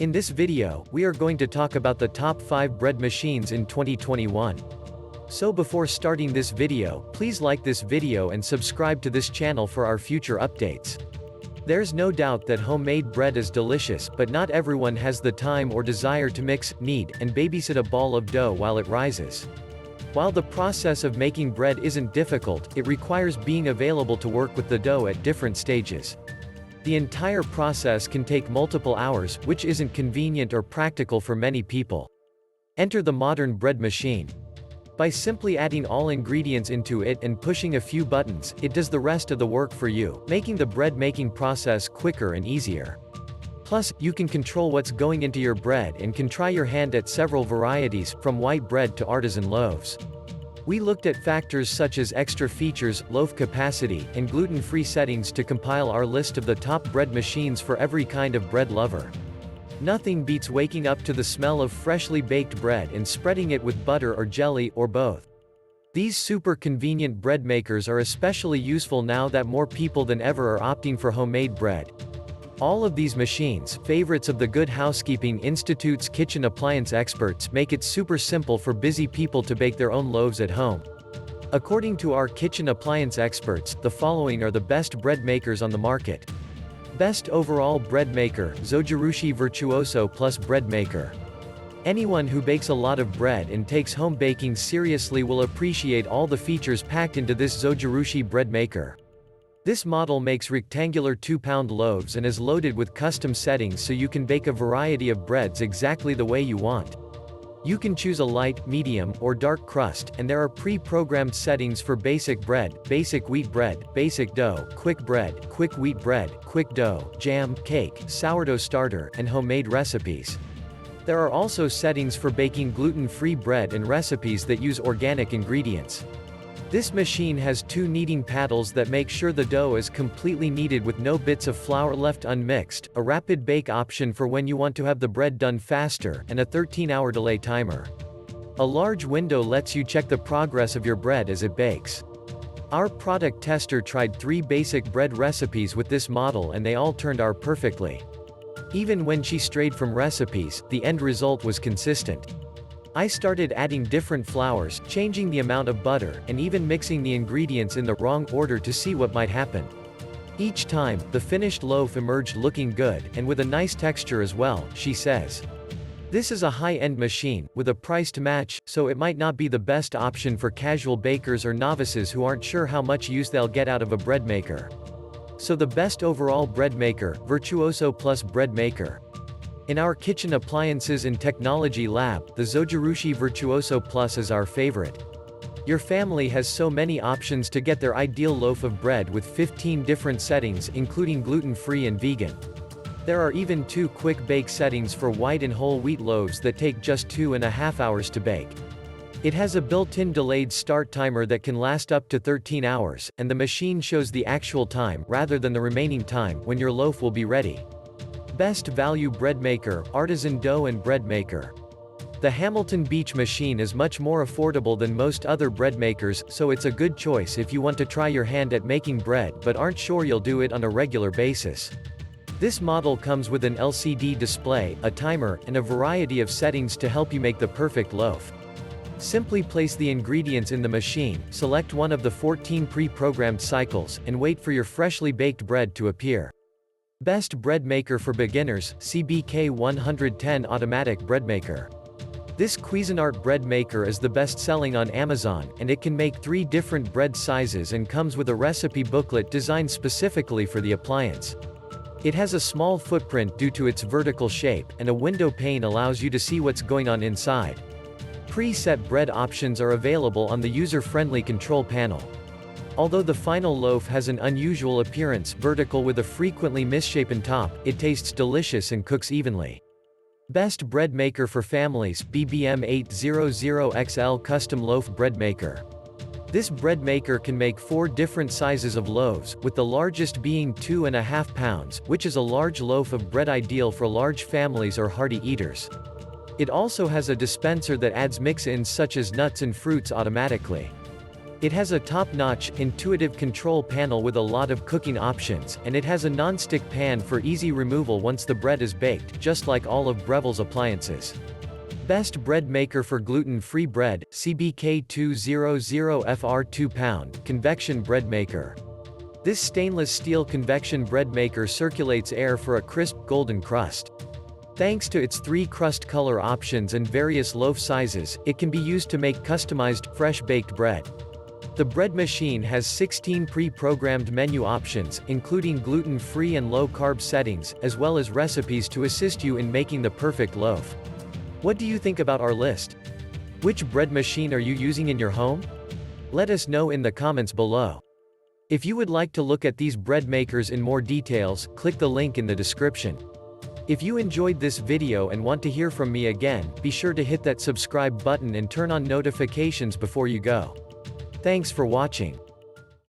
In this video, we are going to talk about the top 5 bread machines in 2021. So before starting this video, please like this video and subscribe to this channel for our future updates. There's no doubt that homemade bread is delicious, but not everyone has the time or desire to mix, knead, and babysit a ball of dough while it rises. While the process of making bread isn't difficult, it requires being available to work with the dough at different stages. The entire process can take multiple hours, which isn't convenient or practical for many people. Enter the modern bread machine. By simply adding all ingredients into it and pushing a few buttons, it does the rest of the work for you, making the bread making process quicker and easier. Plus, you can control what's going into your bread and can try your hand at several varieties, from white bread to artisan loaves. We looked at factors such as extra features, loaf capacity, and gluten-free settings to compile our list of the top bread machines for every kind of bread lover. Nothing beats waking up to the smell of freshly baked bread and spreading it with butter or jelly, or both. These super convenient bread makers are especially useful now that more people than ever are opting for homemade bread. All of these machines, favorites of the Good Housekeeping Institute's kitchen appliance experts, make it super simple for busy people to bake their own loaves at home. According to our kitchen appliance experts, the following are the best bread makers on the market. Best overall bread maker, Zojirushi Virtuoso Plus Bread Maker. Anyone who bakes a lot of bread and takes home baking seriously will appreciate all the features packed into this Zojirushi bread maker. This model makes rectangular 2-pound loaves and is loaded with custom settings so you can bake a variety of breads exactly the way you want. You can choose a light, medium, or dark crust, and there are pre-programmed settings for basic bread, basic wheat bread, basic dough, quick bread, quick wheat bread, quick dough, jam, cake, sourdough starter, and homemade recipes. There are also settings for baking gluten-free bread and recipes that use organic ingredients. This machine has 2 kneading paddles that make sure the dough is completely kneaded with no bits of flour left unmixed, a rapid bake option for when you want to have the bread done faster, and a 13-hour delay timer. A large window lets you check the progress of your bread as it bakes. Our product tester tried 3 basic bread recipes with this model and they all turned out perfectly. Even when she strayed from recipes, the end result was consistent. I started adding different flours, changing the amount of butter, and even mixing the ingredients in the wrong order to see what might happen. Each time, the finished loaf emerged looking good, and with a nice texture as well, she says. This is a high-end machine, with a price to match, so it might not be the best option for casual bakers or novices who aren't sure how much use they'll get out of a bread maker. So the best overall bread maker, Virtuoso Plus Bread Maker. In our kitchen appliances and technology lab, the Zojirushi Virtuoso Plus is our favorite. Your family has so many options to get their ideal loaf of bread with 15 different settings, including gluten-free and vegan. There are even 2 quick bake settings for white and whole wheat loaves that take just 2.5 hours to bake. It has a built-in delayed start timer that can last up to 13 hours, and the machine shows the actual time, rather than the remaining time, when your loaf will be ready. Best value bread maker, Artisan Dough and Bread Maker. The Hamilton Beach machine is much more affordable than most other bread makers, so it's a good choice if you want to try your hand at making bread but aren't sure you'll do it on a regular basis. This model comes with an LCD display, a timer, and a variety of settings to help you make the perfect loaf. Simply place the ingredients in the machine, select one of the 14 pre-programmed cycles, and wait for your freshly baked bread to appear. Best bread maker for beginners, CBK 110 Automatic Bread Maker. This Cuisinart bread maker is the best-selling on Amazon, and it can make 3 different bread sizes and comes with a recipe booklet designed specifically for the appliance. It has a small footprint due to its vertical shape, and a window pane allows you to see what's going on inside. Pre-set bread options are available on the user-friendly control panel. Although the final loaf has an unusual appearance, vertical with a frequently misshapen top, it tastes delicious and cooks evenly. Best bread maker for families, BBM 800XL Custom Loaf Bread Maker. This bread maker can make 4 different sizes of loaves, with the largest being 2.5 pounds, which is a large loaf of bread ideal for large families or hearty eaters. It also has a dispenser that adds mix-ins such as nuts and fruits automatically. It has a top-notch, intuitive control panel with a lot of cooking options, and it has a non-stick pan for easy removal once the bread is baked, just like all of Breville's appliances. Best bread maker for gluten-free bread, CBK200FR 2-pound, Convection bread maker. This stainless steel convection bread maker circulates air for a crisp, golden crust. Thanks to its 3 crust color options and various loaf sizes, it can be used to make customized, fresh-baked bread. The bread machine has 16 pre-programmed menu options, including gluten-free and low-carb settings, as well as recipes to assist you in making the perfect loaf. What do you think about our list? Which bread machine are you using in your home? Let us know in the comments below. If you would like to look at these bread makers in more details, click the link in the description. If you enjoyed this video and want to hear from me again, be sure to hit that subscribe button and turn on notifications before you go. Thanks for watching.